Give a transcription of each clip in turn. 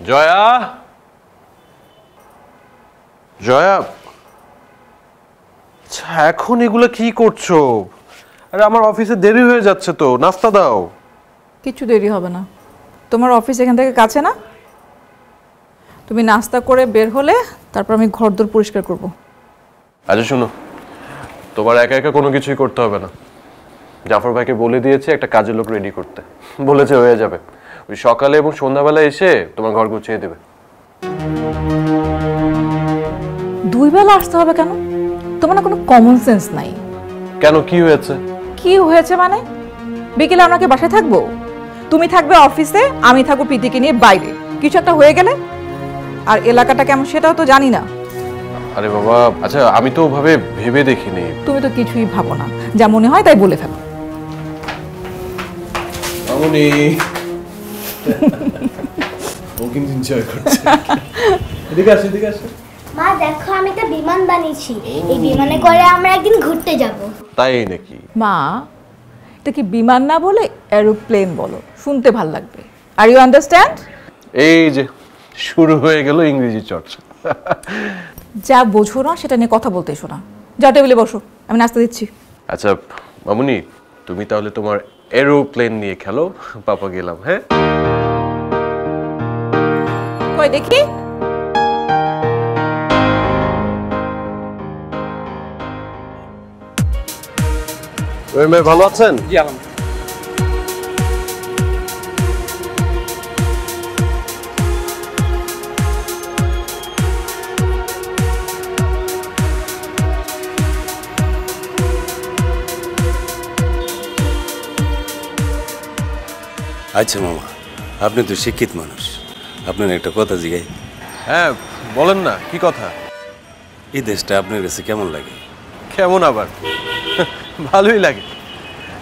জয়া, জয়া, আচ্ছা এখন এগুলো কি করছো? আরে আমার অফিসে দেরি হয়ে যাচ্ছে তো, নাস্তা দাও। কিছু দেরি হবে না, তোমার অফিস এখান থেকে কাছে না? তুমি নাস্তা করে বের হলে তারপর আমি ঘরদোর পরিষ্কার করব। আচ্ছা শোনো, তোমার একা একা কোনো কিছুই করতে হবে না। জাফর ভাইকে বলে দিয়েছে একটা কাজের লোক রেডি করতে, বলেছে হয়ে যাবে। ওই সকালে এবং সন্ধ্যাবেলা এসে তোমার ঘর গুছিয়ে দেবে। 2 বেলা আসতে হবে কেন? তোমার না কোনো কমন সেন্স নাই। কেন, কি হয়েছে? কি হয়েছে মানে? বিকেলে আমরা কি বাসায় থাকবো? তুমি থাকবে অফিসে, আমি থাকবো প্রীতিকে নিয়ে বাইরে। কিছু একটা হয়ে গেলে, আর এলাকাটা কেমন সেটাও তো জানি না। আরে বাবা, আচ্ছা আমি তো ওভাবে ভেবে দেখিনি। তুমি তো কিছুই ভাবো না, যা মনে হয় তাই বলে ফেলো। মামুনি ও কিন্তু এনজয় করছে। এদিকে আসো, এদিকে আসো। মা দেখো, আমি একটা বিমান বানিয়েছি। এই বিমানে করে আমরা একদিন ঘুরতে যাব। তাই নাকি? মা, এটা কি বিমান না বলে এরোপ্লেন বলো, শুনতে ভাল লাগবে। Are you understand? এই যে শুরু হয়ে গেল ইংরেজি চর্চা। যা বোঝো না সেটা নিয়ে কথা বলতে এসো না। যা টেবিলে বসো, আমি নাস্তা দিচ্ছি। আচ্ছা মামুনি, তুমি তাহলে তোমার এরোপ্লেন নিয়ে খেলো, পাপা গেলাম। হ্যাঁ কই দেখি। মেয়ে ভালো আছেন? জি আলহামদুলিল্লাহ। আচ্ছা মামা, আপনি তো শিক্ষিত মানুষ, আপনার একটা কথা জিগাই। হ্যাঁ বলেন না, কি কথা? এই দেশটা আপনার কাছে কেমন লাগে? কেমন আবার? ভালোই লাগে।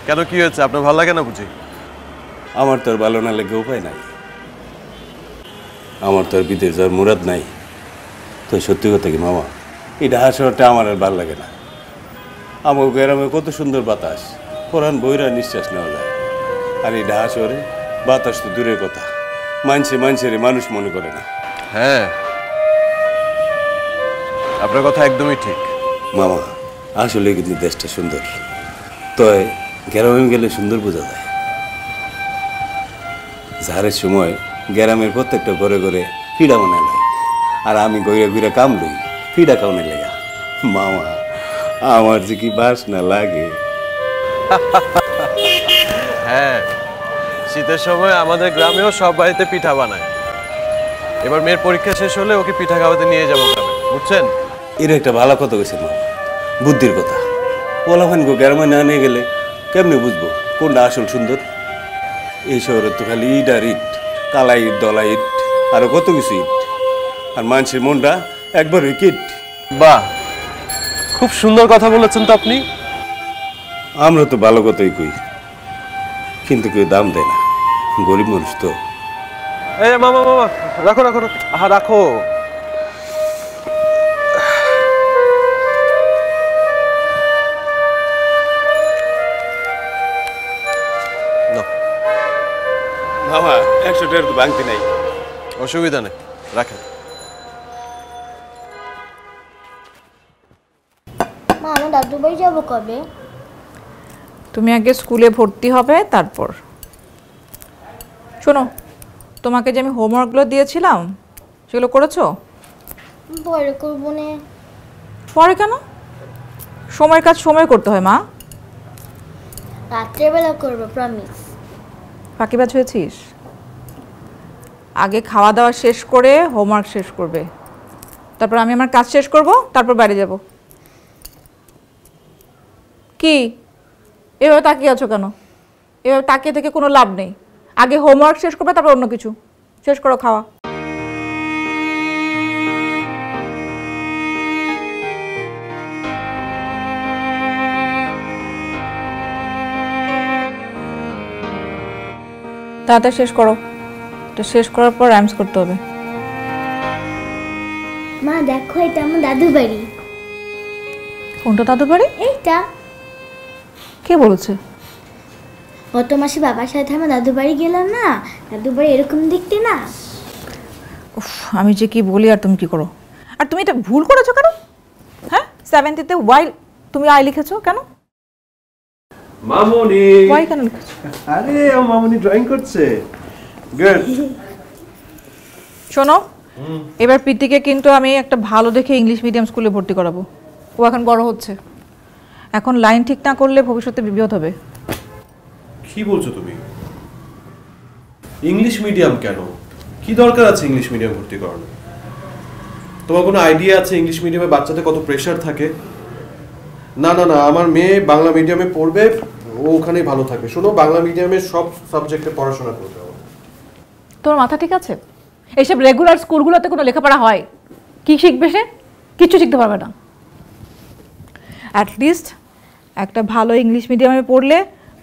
কেন, কি হয়েছে? আপনার ভালো লাগে না বুঝি? আমার তো আর ভালো না লাগে উপায় নাই। আমার তো আর বিদেশ যাওয়ার মুরাদ নাই। তো সত্যি কথা কি মামা, এই ঢাকা শহরটা আমার আর ভালো লাগে না। আমার গ্রামে কত সুন্দর বাতাস, কোরআন বইরা নিঃশ্বাস নেওয়া যায়। আর এই ঢাকা শহরে বাতাস তো দূরের কথা, মানুষের মানুষ মনে করে না। হ্যাঁ আপনার কথা একদমই ঠিক। মামা আসলে কিন্তু দেশটা সুন্দর, তয় গ্রামে গেলে সুন্দর বোঝা যায়। ঝাড়ের সময় গ্রামের প্রত্যেকটা ঘরে ঘরে ফিডা বানায় নেয়, আর আমি ঘুরে ঘুরে কাম লই ফিডা খাওয়ানোর লেগা। মামা আমার যে কি বাসনা লাগে। হ্যাঁ, শীতের সময় আমাদের গ্রামেও সব বাড়িতে পিঠা বানায়। এবার মেয়ের পরীক্ষা শেষ হলে ওকে পিঠা খাওয়াতে নিয়ে যাবো গ্রামে, বুঝছেন? এর একটা ভালো কথা কইছে মামা, বুদ্ধির কথা। পোলাফান গো গ্রামে না নিয়ে গেলে কেমনে বুঝবো কোনটা আসল সুন্দর? এই শহরে তো খালি ইট আর ইট, কালা ইট, দলা ইট, আরো কত কিছু ইট, আর মানুষের মনটা একবার কিট। বাহ, খুব সুন্দর কথা বলেছেন তো আপনি। আমরা তো ভালো কথাই কই, কিন্তু কেউ দাম দেয় না, গরিব মানুষ তো। এই মামা মামা, রাখো রাখো রাখো। আহা রাখো। বাবা 100 টাকার তো ভাঙতি নাই। অসুবিধা নেই, রাখেন। মা, আমি দাদু বাড়ি যাবো কবে? তুমি আগে স্কুলে ভর্তি হবে, তারপর। শোনো, তোমাকে যে আমি হোমওয়ার্কগুলো দিয়েছিলাম সেগুলো করেছো? পরে করবো না। পরে কেন? সময়ের কাজ সময় করতে হয় মা। রাত্রেবেলা করবো, প্রমিস। ফাঁকিবাজ হয়েছিস? আগে খাওয়া দাওয়া শেষ করে হোমওয়ার্ক শেষ করবে, তারপর আমি আমার কাজ শেষ করব, তারপর বাইরে যাব। কি এভাবে তাকিয়ে আছো কেন? এভাবে তাকিয়ে থেকে কোনো লাভ নেই। আগে হোমওয়ার্ক শেষ করবে, তারপর অন্য কিছু। শেষ করো খাওয়া। তাড়াতাড়ি শেষ করো, এটা শেষ করার পর রাইমস করতে হবে। মা দেখো, এটা আমার দাদু বাড়ি। কোনটা দাদু বাড়ি? এইটা। কে বলেছে? গত মাসে বাবার সাথে আমার দাদু বাড়ি গেলাম না, দাদু বাড়ি এরকম দেখতে না। আমি যে কি বলি আর তুমি কি করো? আর তুমি এটা ভুল করেছো কেন? হ্যাঁ, 7th-তে ওয়াই তুমি আই লিখেছো কেন? মামুনি ওয়াই কেন লিখেছো? আরে ও মামুনি ড্রয়িং করছে। গুড। শোনো, এবার প্রীতিকে কিন্তু আমি একটা ভালো দেখে ইংলিশ মিডিয়াম স্কুলে ভর্তি করাবো। ও এখন বড় হচ্ছে, এখন লাইন ঠিক না করলে ভবিষ্যতে বিপদ হবে। কি বলছো তুমি? ইংলিশ মিডিয়াম কেন? কি দরকার আছে ইংলিশ মিডিয়াম ভর্তি করানো? তোমার কোনো আইডিয়া আছে ইংলিশ মিডিয়ামে বাচ্চাদের কত প্রেশার থাকে? না না না, আমার মেয়ে বাংলা মিডিয়ামে পড়বে, ও ওখানেই ভালো থাকবে। শোনো, বাংলা মিডিয়ামে সব সাবজেক্টে পড়াশোনা করতে হবে। তোর মাথা ঠিক আছে? এইসব রেগুলার স্কুলগুলোতে কোনো লেখাপড়া হয়? কি শিখবে সে? কিচ্ছু শিখতে পারবে না। অ্যাটলিস্ট একটা ভালো ইংলিশ মিডিয়ামে পড়লে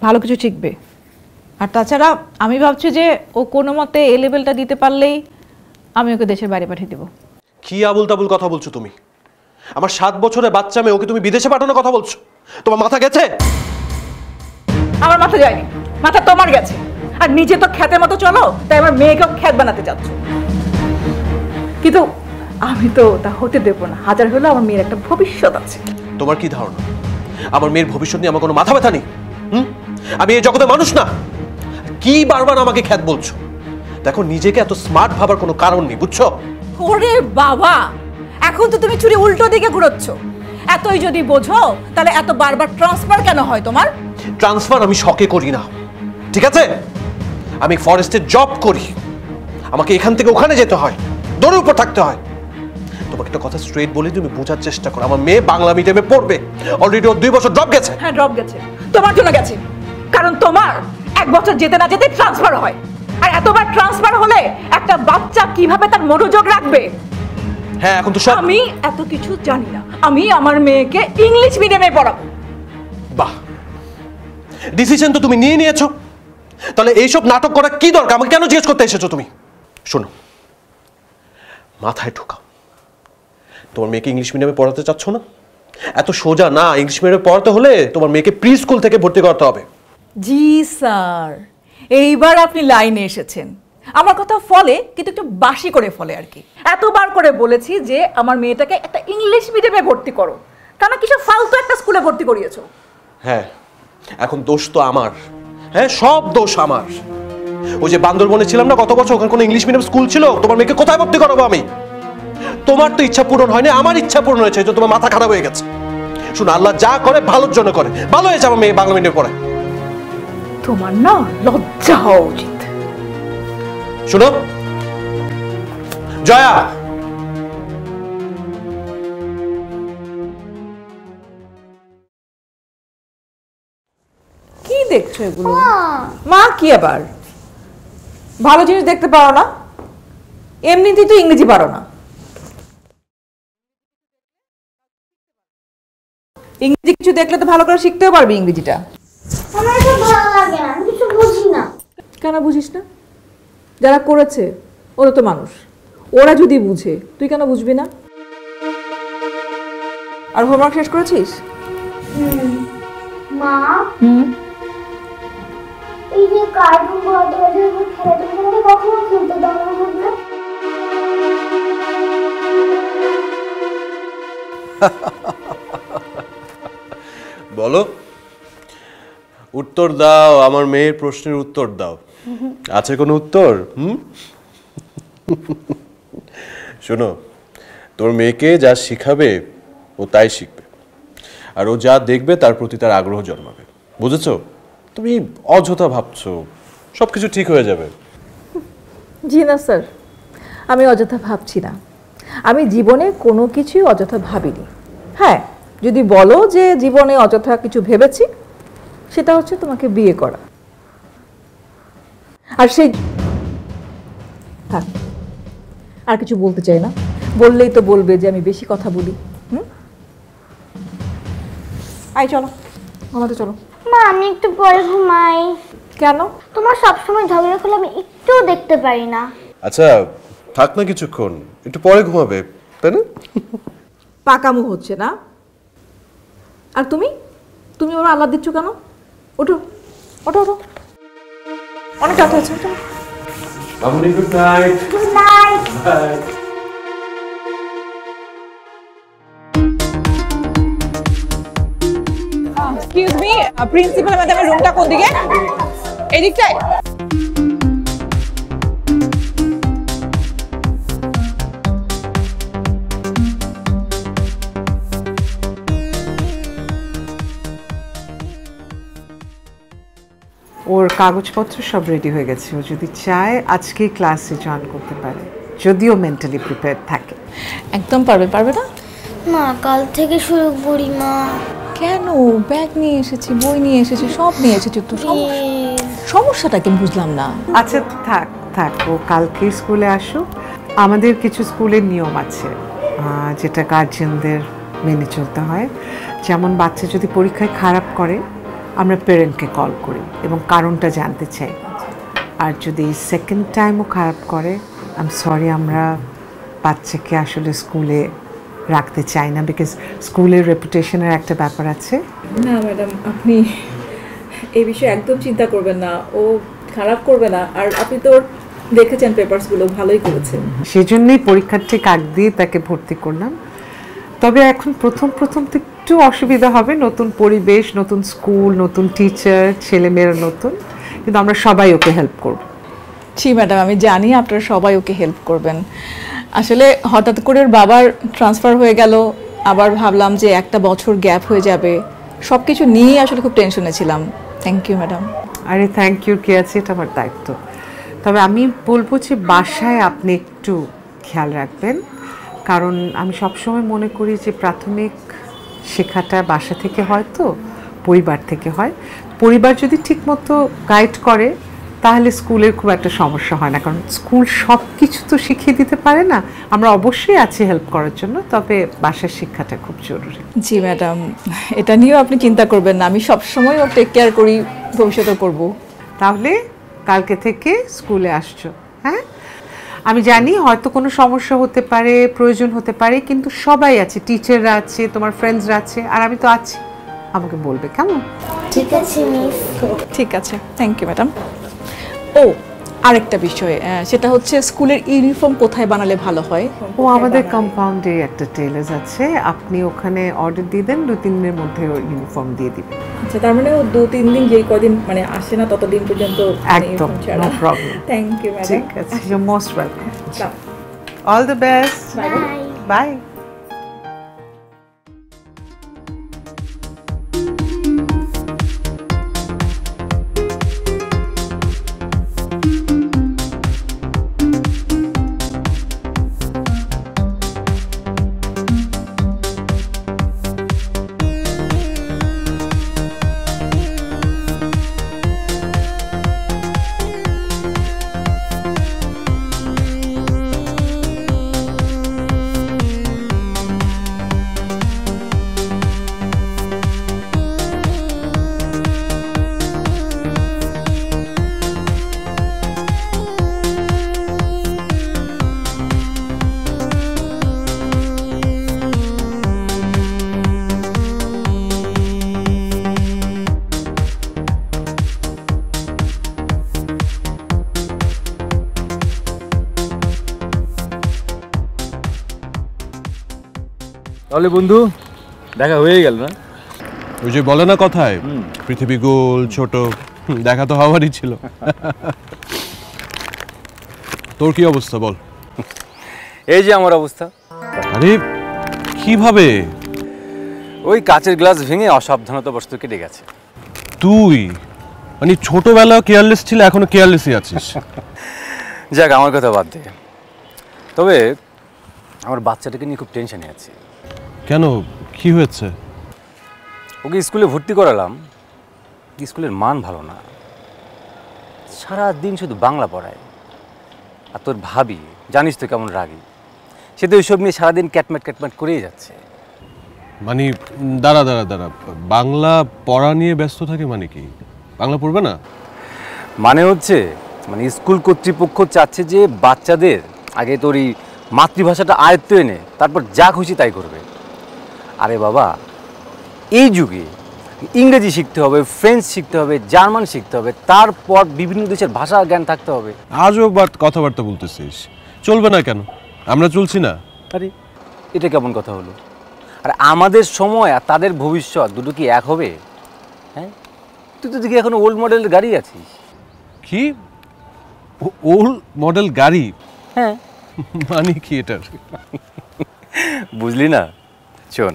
ভালো কিছু শিখবে। আর তাছাড়া আমি ভাবছি যে ও কোনো মতে এ লেভেলটা দিতে পারলেই আমি ওকে দেশের বাইরে পাঠিয়ে দেবো। কি আবুল তাবুল কথা বলছো তুমি? আমার 7 বছরের বাচ্চা মেয়ে, ওকে তুমি বিদেশে পাঠানোর কথা বলছো? তোমার মাথা গেছে? আমার মাথা যায়নি, মাথা তোমার গেছে। আর নিজে তো খ্যাতের মতো চলো, তাই আমার মেয়েকেও খ্যাত বানাতে চাচ্ছ। কিন্তু আমি তো তা হতে দেবো না। হাজার হলেও আমার মেয়ের একটা ভবিষ্যৎ আছে। তোমার কি ধারণা আমার মেয়ের ভবিষ্যৎ নিয়ে আমার কোনো মাথা ব্যথা নেই? আমি এই জগতের মানুষ না? কি বারবার আমাকে খ্যাত বলছো? দেখো, নিজেকে এত স্মার্ট ভাবার কোনো কারণ নেই, বুঝছো? ওরে বাবা, এখন তো তুমি চুরি উল্টো দিকে ঘুরোচ্ছ। এতই যদি বোঝো তাহলে এত বারবার ট্রান্সফার কেন হয় তোমার? ট্রান্সফার আমি শখে করি না, ঠিক আছে? আমি ফরেস্টে জব করি, আমাকে এখান থেকে ওখানে যেতে হয়, দৌড়ের উপর থাকতে হয়। তোমাকে একটা কথা স্ট্রেট বলে তুমি বোঝার চেষ্টা করো। আমার মেয়ে বাংলা মিডিয়ামে পড়বে, অলরেডি ওর 2 বছর ড্রপ গেছে। হ্যাঁ, ড্রপ গেছে, তোমার জন্য গেছে। কারণ তোমার 1 বছর যেতে না যেতে ট্রান্সফার হয়। আর এতবার ট্রান্সফার হলে একটা বাচ্চা কিভাবে তার মনোযোগ রাখবে? হ্যাঁ, এখন তো সব আমি এত কিছু জানি না। আমি আমার মেয়েকে ইংলিশ মিডিয়ামে পড়াবো। বাহ, ডিসিশন তো তুমি নিয়ে নিয়েছো। তাহলে এইসব নাটক করা কি দরকার? আমাকে কেন জিজ্ঞেস করতে এসেছো তুমি? শোনো, মাথায় ঢোকাও, তোমার মেয়েকে ইংলিশ মিডিয়ামে পড়াতে চাচ্ছ না? এত সোজা না। ইংলিশ মিডিয়ামে পড়াতে হলে তোমার মেয়েকে প্রি স্কুল থেকে ভর্তি করতে হবে। জি স্যার, এইবার আপনি লাইনে এসেছেন। আমার কথা ফলে, কিন্তু একটু বাসি করে ফলে আর কি। এতবার করে বলেছি যে আমার মেয়েটাকে একটা ইংলিশ মিডিয়ামে ভর্তি করো, কেন কিছু ফালতু একটা স্কুলে ভর্তি করিয়েছো। হ্যাঁ, এখন দোষ তো আমার। হ্যাঁ, সব দোষ আমার। ওই যে বান্দরবনে ছিলাম না গত বছর, ওখানে কোনো ইংলিশ মিডিয়াম স্কুল ছিল? তোমার মেয়েকে কোথায় ভর্তি করাবো আমি? তোমার তো ইচ্ছা পূরণ হয়নি, আমার ইচ্ছা পূরণ হয়েছে, যে তোমার মাথা খারাপ হয়ে গেছে। শুনো, আল্লাহ যা করে ভালোর জন্য করে। ভালো হয়েছে আমার মেয়ে বাংলা মিডিয়ামে পড়ে। তোমার না লজ্জা হওয়া উচিত। শুনো জয়া, কি দেখছো এগুলো? মা, কি আবার ভালো জিনিস দেখতে পারো না? এমনিতেই তো ইংরেজি পারো না। ইংরেজি কিছু দেখলে তো ভালো করে শিখতেও পারবে ইংরেজিটা। আমার এটা ভালো লাগে না, আমি কিছু বুঝি না। কেন বুঝিস না? যারা করেছে ওরা তো মানুষ, ওরা যদি বুঝে তুই কেন বুঝবি না? আর হোমওয়ার্ক শেষ করেছিস? মা, এই যে কার্টুন বড়দের খেলা, তুমি আমাকে কখনো খেলতে দাও না বলবে? বলো, উত্তর দাও। আমার মেয়ের প্রশ্নের উত্তর দাও। আছে কোনো উত্তর? শোনো, তোর মেয়েকে যা শিখাবে ও তাই শিখবে, আর ও যা দেখবে তার প্রতি তার আগ্রহ জন্মাবে, বুঝেছো? তুমি অযথা ভাবছো সবকিছু ঠিক হয়ে যাবে। জি না স্যার, আমি অযথা ভাবছি না। আমি জীবনে কোনো কিছুই অযথা ভাবিনি। হ্যাঁ, যদি বলো যে জীবনে অযথা কিছু ভেবেছি, সেটা হচ্ছে তোমাকে বিয়ে করা। আর সেই থাক, আর কিছু বলতে চাই না। বললেই তো বলবে যে আমি বেশি কথা বলি। আই চলো, ঘুমাতে চলো। মা, আমি একটু পরে ঘুমাই। কেন? তোমার সবসময় ঝগড়া করলে আমি একটুও দেখতে পারি না। আচ্ছা, থাক না কিছুক্ষণ, একটু পরে ঘুমাবে, তাই না? পাকামো হচ্ছে না। আর তুমি তুমি ওরা আল্লাহ দিচ্ছ কেন? ওঠো ওঠো ওঠো, অনেক রাত হয়েছে। Good night. Good night. Bye. Excuse me, principal ম্যাডামের রুমটা কোন দিকে? এদিকটায়? ওর কাগজপত্র সব রেডি হয়ে গেছে, ও যদি চায় আজকে ক্লাসে জয়েন করতে পারে, যদিও মেন্টালি প্রিপেয়ার থাকে। একদম পারবে, পারবে না? মা কাল থেকে শুরু করি মা। কেন? ব্যাগ নিয়ে এসেছি, বই নিয়ে এসেছি, সব নিয়ে এসেছি, তো সমস্যাটা কি বুঝলাম না। আচ্ছা থাক থাক, ও কালকে স্কুলে আসুক। আমাদের কিছু স্কুলের নিয়ম আছে যেটা গার্জিয়ানদের মেনে চলতে হয়। যেমন বাচ্চা যদি পরীক্ষায় খারাপ করে আমরা প্যারেন্টকে কল করি এবং কারণটা জানতে চাই। আর যদি সেকেন্ড টাইমও খারাপ করে, আই এম সরি, আমরা বাচ্চাকে আসলে স্কুলে রাখতে চাই না, বিকজ স্কুলের রেপুটেশনের একটা ব্যাপার আছে। না ম্যাডাম, আপনি এই বিষয়ে একদম চিন্তা করবেন না, ও খারাপ করবে না। আর আপনি তো দেখেছেন পেপারসগুলো, ভালোই করেছেন। সেজন্যই পরীক্ষার ঠিক আগ দিয়ে তাকে ভর্তি করলাম। তবে এখন প্রথম প্রথম তো একটু অসুবিধা হবে, নতুন পরিবেশ, নতুন স্কুল, নতুন টিচার, ছেলেমেয়েরা নতুন, কিন্তু আমরা সবাই ওকে হেল্প করব। জি ম্যাডাম, আমি জানি আপনারা সবাই ওকে হেল্প করবেন। আসলে হঠাৎ করে ওর বাবার ট্রান্সফার হয়ে গেল, আবার ভাবলাম যে একটা বছর গ্যাপ হয়ে যাবে, সব কিছু নিয়েই আসলে খুব টেনশনে ছিলাম। Thank you madam. আরে থ্যাংক ইউ কে আছে, এটা আমার দায়িত্ব। তবে আমি বলবো যে বাসায় আপনি একটু খেয়াল রাখবেন, কারণ আমি সবসময় মনে করি যে প্রাথমিক শেখাটা বাসা থেকে হয়, তো পরিবার থেকে হয়। পরিবার যদি ঠিকমতো গাইড করে তাহলে স্কুলের খুব একটা সমস্যা হয় না, কারণ স্কুল সব কিছু তো শিখিয়ে দিতে পারে না। আমরা অবশ্যই আছি হেল্প করার জন্য, তবে বাসার শিক্ষাটা খুব জরুরি। জি ম্যাডাম, এটা নিয়েও আপনি চিন্তা করবেন না, আমি সবসময় ওর টেক কেয়ার করি, ভবিষ্যতে করব। তাহলে কালকে থেকে স্কুলে আসছো? হ্যাঁ, আমি জানি হয়তো কোনো সমস্যা হতে পারে, প্রয়োজন হতে পারে, কিন্তু সবাই আছে, টিচাররা আছে, তোমার ফ্রেন্ডসরা আছে, আর আমি তো আছি, আমাকে বলবে, কেমন? ঠিক আছে মিস। ঠিক আছে, থ্যাংক ইউ ম্যাডাম। ও আরেকটা বিষয়, সেটা হচ্ছে স্কুলের ইউনিফর্ম কোথায় বানালে ভালো হয়? ও আমাদের কম্পাউন্ডে একটা টেলার্স আছে, আপনি ওখানে অর্ডার দিয়ে দেন, 2-3 দিনের মধ্যে ইউনিফর্ম দিয়ে দিবে। আচ্ছা, তার মানে ও 2-3 দিন যেই কদিন মানে আসে না ততদিন পর্যন্ত একদম, no problem. Thank you madam. ঠিক আছে, you most welcome. All the best, bye. Bye. তাহলে বন্ধু দেখা হয়ে গেল না? ওই যে বলে না কথায়, পৃথিবী গোল ছোট, দেখা তো হওয়ারই ছিল। তোর কি অবস্থা বল? এই যে আমার অবস্থা, আরে কিভাবে? ওই কাচের গ্লাস ভেঙে অসাবধানতাবশত কেটে গেছে। তুই মানে ছোটবেলা কেয়ারলেস ছিল, এখনো কেয়ারলেসই আছিস। যাক, আমার কথা বাদ দে। তবে আমার বাচ্চাটাকে নিয়ে খুব টেনশনে আছি। কেন, কি হয়েছে? ওকে স্কুলে ভর্তি করালাম, স্কুলের মান ভালো না, সারাদিন শুধু বাংলা পড়ায়। আর তোর ভাবি জানিস তো কেমন রাগী, সে তো ওইসব নিয়ে সারাদিন ক্যাটম্যাট ক্যাটম্যাট করেই যাচ্ছে। মানে দাঁড়া দাঁড়া দাঁড়া, বাংলা পড়া নিয়ে ব্যস্ত থাকে মানে কি? বাংলা পড়বে না? মানে হচ্ছে, মানে স্কুল কর্তৃপক্ষ চাচ্ছে যে বাচ্চাদের আগে তোর এই মাতৃভাষাটা আয়ত্ত এনে তারপর যা খুশি তাই করবে। আরে বাবা, এই যুগে ইংরেজি শিখতে হবে, ফ্রেঞ্চ শিখতে হবে, জার্মান শিখতে হবে, তারপর বিভিন্ন দেশের ভাষা জ্ঞান থাকতে হবে। আজও কথাবার্তা বলতেছিস, চলবে না কেন? আমরা চলছি না? আরে এটা কেমন কথা হলো? আর আমাদের সময় আর তাদের ভবিষ্যৎ দুটো কি এক হবে? হ্যাঁ, তুই তো দেখি এখন ওল্ড মডেলের গাড়ি আছিস। কি ওল্ড মডেল গাড়ি? হ্যাঁ, মানে কি এটার? বুঝলি না? শোন,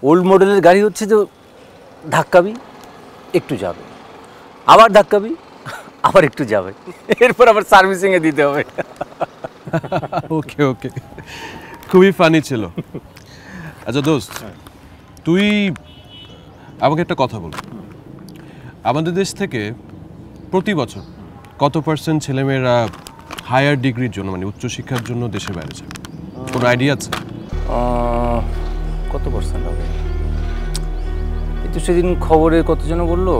ওল্ড মডেলের গাড়ি হচ্ছে যে ধাক্কাবি একটু যাবে, আবার ধাক্কাবি আবার একটু যাবে, এরপর আবার সার্ভিসিংয়ে দিতে হবে। ওকে ওকে, খুবই ফানি ছিল। আচ্ছা দোস্ত, তুই আমাকে একটা কথা বল, আমাদের দেশ থেকে প্রতি বছর কত % ছেলেমেয়েরা হায়ার ডিগ্রির জন্য মানে উচ্চশিক্ষার জন্য দেশের বাইরে যায়? কোনো আইডিয়া আছে? কত % হবে? এই তো সেদিন খবরে কতজন বললো,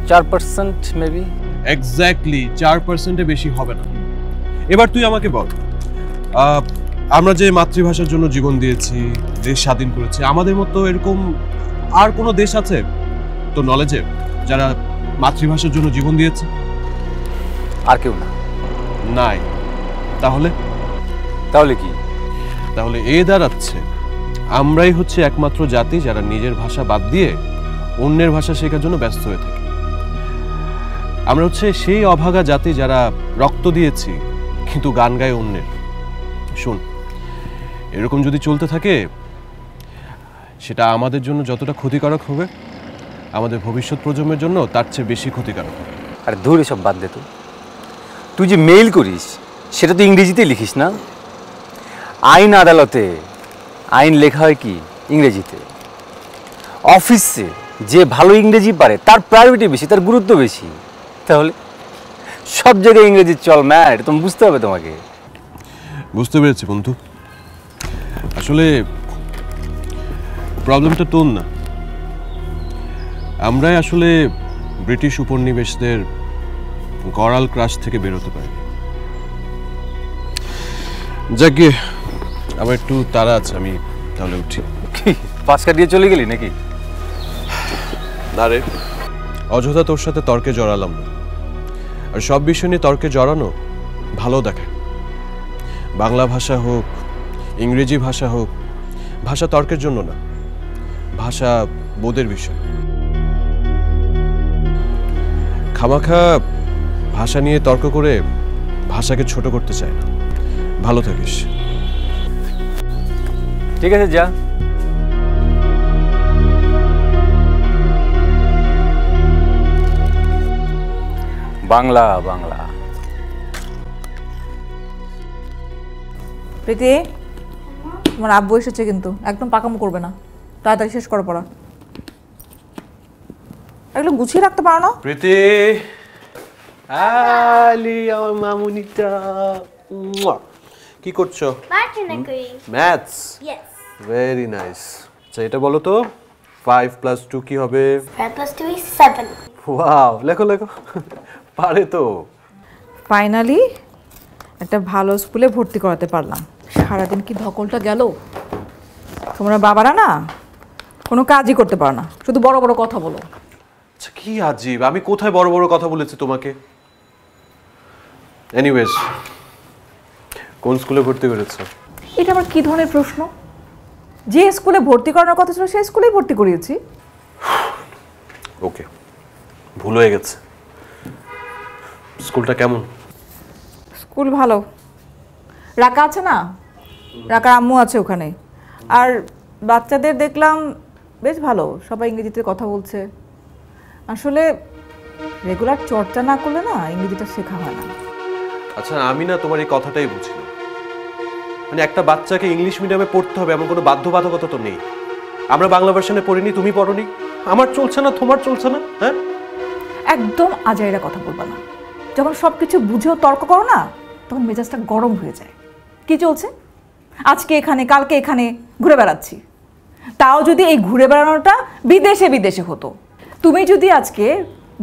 4% মেবি। এক্স্যাক্টলি 4%-এ বেশি হবে না। এবার তুই আমাকে বল, আমরা যে মাতৃভাষার জন্য জীবন দিয়েছি, দেশ স্বাধীন করেছি, আমাদের মতো এরকম আর কোনো দেশ আছে তোর নলেজে যারা মাতৃভাষার জন্য জীবন দিয়েছে? আর কেউ না। নাই। তাহলে তাহলে কি? তাহলে এ দাঁড়াচ্ছে আমরাই হচ্ছে একমাত্র জাতি যারা নিজের ভাষা বাদ দিয়ে অন্যের ভাষা শেখার জন্য ব্যস্ত হয়ে থাকে। আমরা হচ্ছে সেই অভাগা জাতি যারা রক্ত দিয়েছি কিন্তু গান গায় অন্যের। শোন, এরকম যদি চলতে থাকে সেটা আমাদের জন্য যতটা ক্ষতিকারক হবে, আমাদের ভবিষ্যৎ প্রজন্মের জন্য তার চেয়ে বেশি ক্ষতিকারক হবে। আর ধরে সব বাদ দে তো। তুই যে মেইল করিস সেটা তো ইংরেজিতে লিখিস না? আইন আদালতে আইন লেখা হয় কি ইংরেজিতে। অফিসে যে ভালো ইংরেজি পারে তার প্রায়োরিটি বেশি, তার গুরুত্ব বেশি। তাহলে সব জায়গায় ইংরেজি চল ম্যান, এটা তুমি বুঝতে হবে তোমাকে। বুঝতে পেরেছি বন্ধু, আসলে প্রবলেমটা তোর না, আমরাই আসলে ব্রিটিশ উপনিবেশদের গড়াল ক্রাশ থেকে বেরোতে পারি। যাকে আমার একটু তাড়া আছে, আমি তাহলে উঠি। কি পাঁচ কাটিয়ে চলে গেলি নাকি? না রে, অযথা তোর সাথে তর্কে জড়ালাম না। আর সব বিষয় নিয়ে তর্কে জড়ানো ভালো দেখায়। বাংলা ভাষা হোক, ইংরেজি ভাষা হোক, ভাষা তর্কের জন্য না, ভাষা বোধের বিষয়। খামাখা ভাষা নিয়ে তর্ক করে ভাষাকে ছোট করতে চায় না। ভালো থাকিস। ঠিক আছে, যা। বাংলা বাংলা। প্রীতি, তোমার আব্বু এসেছে কিন্তু একদম পাকামো করবে না, তাড়াতাড়ি শেষ করো পড়া। এগুলো গুছিয়ে রাখতে পারো না? প্রীতি, আলি আমার মামুনিটা, কি করছো? প্রার্থনা করি। Maths, yes. Very nice. আচ্ছা এটা বলো তো, 5 + 2 কি হবে? 5 + 2 is 7. ওয়াও, লেখো লেখো, পারে তো। ফাইনালি একটা ভালো স্কুলে ভর্তি করাতে পারলাম। সারাদিন কি ধকলটা গেল। তোমরা বাবারা না কোনো কাজই করতে পারো না, শুধু বড় বড় কথা বলো। আচ্ছা কি আজীব, আমি কোথায় বড় বড় কথা বলেছি তোমাকে? এনিওয়েজ, কোন স্কুলে ভর্তি করেছো? এটা আবার কি ধরনের প্রশ্ন? যে স্কুলে ভর্তি করানোর কথা ছিল সেই স্কুলেই ভর্তি করিয়েছি। ওকে, ভুল হয়ে গেছে। স্কুলটা কেমন? স্কুল ভালো। রাকা আছে না, রাকার আম্মু আছে ওখানে। আর বাচ্চাদের দেখলাম বেশ ভালো, সবাই ইংরেজিতে কথা বলছে। আসলে রেগুলার চর্চা না করলে না ইংরেজিটা শেখা হয় না। আচ্ছা আমি না তোমার এই কথাটাই বুঝি না। মানে একটা বাচ্চাকে ইংলিশ মিডিয়ামে পড়তে হবে এমন কোনো বাধ্যবাধকতা তো নেই। আমরা বাংলা ভার্সনে পড়িনি, তুমি পড়োনি, আমার চলছে না, তোমার চলছে না। হ্যাঁ, একদম আজাইরা কথা বলবা না। যখন সব কিছু বুঝেও তর্ক করো না তখন মেজাজটা গরম হয়ে যায়। কি চলছে? আজকে এখানে, কালকে এখানে ঘুরে বেড়াচ্ছি। তাও যদি এই ঘুরে বেড়ানোটা বিদেশে বিদেশে হতো। তুমি যদি আজকে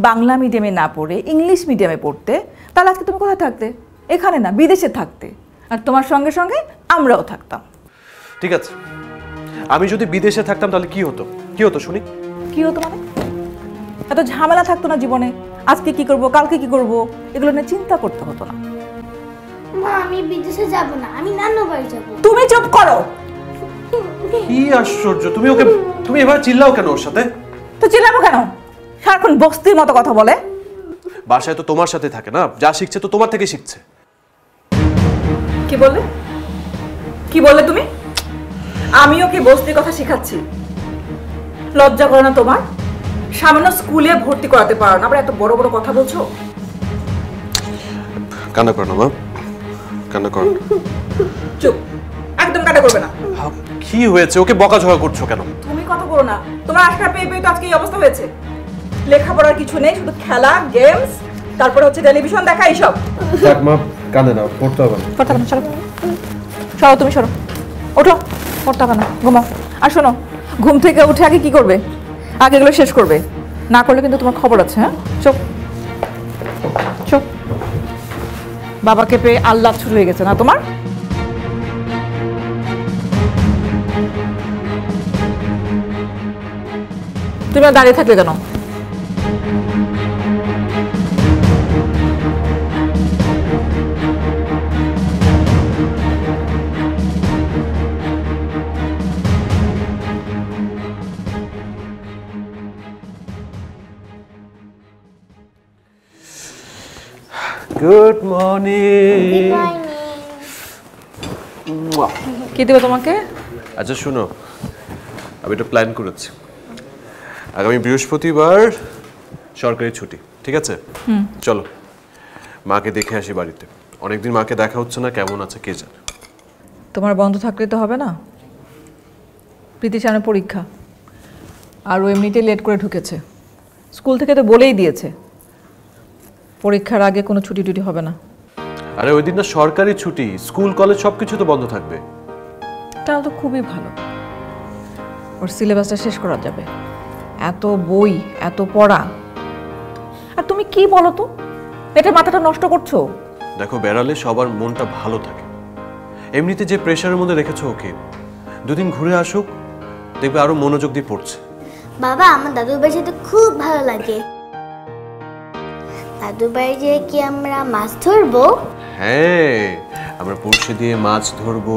বাংলা মিডিয়ামে না পড়ে ইংলিশ মিডিয়ামে পড়তে, তাহলে আজকে তুমি কোথায় থাকতে? এখানে না, বিদেশে থাকতে। আর তোমার সঙ্গে সঙ্গে আমরাও থাকতাম। ঠিক আছে, আমি যদি বিদেশে থাকতাম তাহলে কি হতো? কি হতো শুনি? কি হতো মানে? এত ঝামেলা থাকতো না জীবনে। আজকে কি করব, কালকে কি করব, এগুলো নিয়ে চিন্তা করতে হতো না। মা, আমি বিদেশে যাব না, আমি নানু বাড়ি যাব। তুমি চুপ করো। কি আশ্চর্য, তুমি এবার চিল্লাও কেন ওর সাথে? তো চিল্লাবো কেন? সারাক্ষণ বস্তির মতো কথা বলে। বাসায় তো তোমার সাথে থাকে না, যা শিখছে তো তোমার থেকে শিখছে। কি বললে? কি বললে তুমি? আমিও কি বস্তির কথা শেখাচ্ছি? লজ্জা করে না তোমার? সামান্য স্কুলে ভর্তি করাতে পারো না, আবার এত বড় বড় কথা বলছো। কান্না করো না মা, কান্না করো না। চুপ, একদম কান্না করবে না। কি হয়েছে? ওকে বকাঝকা করছো কেন? তুমি কথা বলো না, তোমার আশকা পেয়ে পেয়ে তো আজকে এই অবস্থা হয়েছে। লেখাপড়ার কিছু নেই, শুধু খেলা, গেমস, তারপরে হচ্ছে টেলিভিশন দেখা, এইসব। থাক মা, কাঁদে না, পড়তে হবে না। পড়তে হবে না, সরো সরো, তুমি সরো, ওঠো, পড়তে হবে না, ঘুমাও। আর শোনো, ঘুম থেকে উঠে আগে কি করবে? আগে এগুলো শেষ করবে, না করলে কিন্তু তোমার খবর আছে। হ্যাঁ, চোখ চোখ। বাবাকে পেয়ে আল্লাহ শুরু হয়ে গেছে না তোমার? তুমি আর দাঁড়িয়ে থাকলে কেন? Good morning. কি দেবো তোমাকে? আচ্ছা শুনো, আমি একটা প্ল্যান করেছি। আগামী বৃহস্পতিবার সরকারি ছুটি, ঠিক আছে? চলো মাকে দেখে আসি বাড়িতে। অনেকদিন মাকে দেখা হচ্ছে না, কেমন আছে কে জানে। তোমার বন্ধ থাকলে তো হবে না, প্রীতির সামনে পরীক্ষা, আর ও এমনিতেই লেট করে ঢুকেছে। স্কুল থেকে তো বলেই দিয়েছে পরীক্ষার আগে কোনো ছুটি টুটি হবে না। আরে ওই দিন না সরকারি ছুটি, স্কুল কলেজ সবকিছু তো বন্ধ থাকবে। তাহলে তো খুবই ভালো, ওর সিলেবাসটা শেষ করা যাবে। এত বই, এত পড়া, আর তুমি কি বলো তো, এটা মাথাটা নষ্ট করছো। দেখো বেড়ালে সবার মনটা ভালো থাকে। এমনিতে যে প্রেশারের মধ্যে রেখেছো ওকে, দুদিন ঘুরে আসুক, দেখবে আরো মনোযোগ দিয়ে পড়ছে। বাবা, আমার দাদুর বাড়ি যেতে খুব ভালো লাগে। দাদুর বাড়ি যেয়ে কি আমরা মাছ ধরবো? হ্যাঁ, আমরা বড়শি দিয়ে মাছ ধরবো,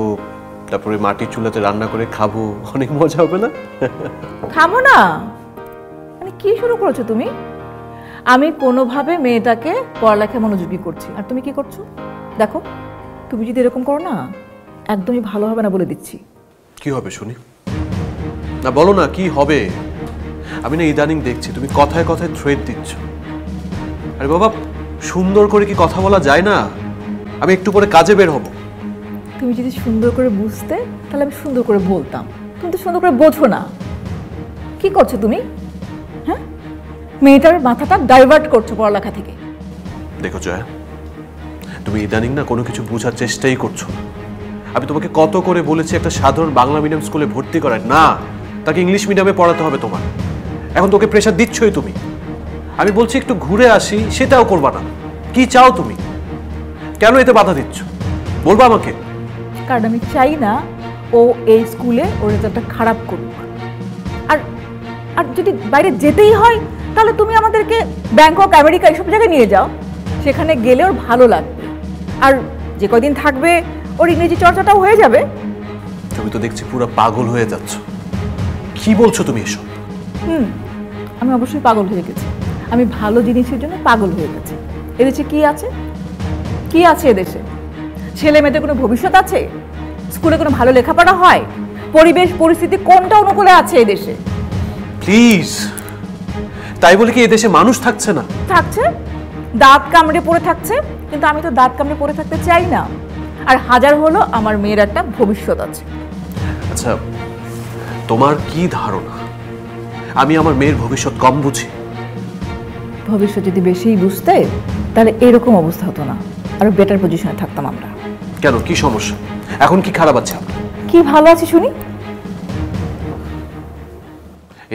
তারপরে মাটির চুলাতে রান্না করে খাবো, অনেক মজা হবে না? খাবো না মানে কি শুরু করেছো তুমি? আমি কোনোভাবে মেয়েটাকে পড়ালেখায় মনোযোগী করছি, আর তুমি কি করছো? দেখো, তুমি যদি এরকম করো না, একদমই ভালো হবে না বলে দিচ্ছি। কি হবে শুনি? না বলো না কি হবে। আমি না ইদানিং দেখছি তুমি কথায় কথায় থ্রেড দিচ্ছ। আরে বাবা, সুন্দর করে কি কথা বলা যায় না? আমি একটু পরে কাজে বের হব। তুমি যদি সুন্দর করে বুঝতে, তাহলে আমি সুন্দর করে বলতাম। তুমি তো সুন্দর করে বোঝো না। কি করছো তুমি? হ্যাঁ, মেয়েটার মাথাটা ডাইভার্ট করছো পড়ালেখা থেকে। দেখো জয়া, তুমি ইদানিং না কোনো কিছু বোঝার চেষ্টাই করছো না। আমি তোমাকে কত করে বলেছি একটা সাধারণ বাংলা মিডিয়াম স্কুলে ভর্তি করার, না তাকে ইংলিশ মিডিয়ামে পড়াতে হবে তোমার। এখন তোকে প্রেশার দিচ্ছই তুমি। আমি বলছি একটু ঘুরে আসি, সেটাও করবা না। কি চাও তুমি? কেন এতে বাধা দিচ্ছ বলবা আমাকে? কারণ আমি চাই না ও এই স্কুলে ওর রেজাল্টটা খারাপ করুক। আর আর যদি বাইরে যেতেই হয়, তাহলে তুমি আমাদেরকে ব্যাংকক, আমেরিকা এইসব জায়গায় নিয়ে যাও। সেখানে গেলে ওর ভালো লাগবে, আর যে কদিন থাকবে ওর ইংরেজি চর্চাটাও হয়ে যাবে। তুমি তো দেখছি পুরো পাগল হয়ে যাচ্ছ। কি বলছো তুমি এসব? আমি অবশ্যই পাগল হয়ে গেছি। আমি ভালো জিনিসের জন্য পাগল হয়ে গেছি। এদেশে কি আছে? কি আছে এদেশে? ছেলে মেয়েদের কোনো ভবিষ্যৎ আছে? স্কুলে কোনো ভালো লেখাপড়া হয়? পরিবেশ পরিস্থিতি কোনটা অনুকূলে আছে এদেশে? প্লিজ, তাই বলে কি এদেশে মানুষ থাকছে না? থাকছে, দাঁত কামড়ে পড়ে থাকছে। কিন্তু আমি তো দাঁত কামড়ে পড়ে থাকতে চাই না। আর হাজার হলো আমার মেয়ের একটা ভবিষ্যৎ আছে। আচ্ছা, তোমার কি ধারণা আমি আমার মেয়ের ভবিষ্যৎ কম বুঝি? ভবিষ্যৎ যদি বেশিই বুঝতে, তাহলে এরকম অবস্থা হতো না, আরো বেটার পজিশনে থাকতাম আমরা। কেন, কি সমস্যা? এখন কি খারাপ আছে আমরা? কি ভালো আছি শুনি?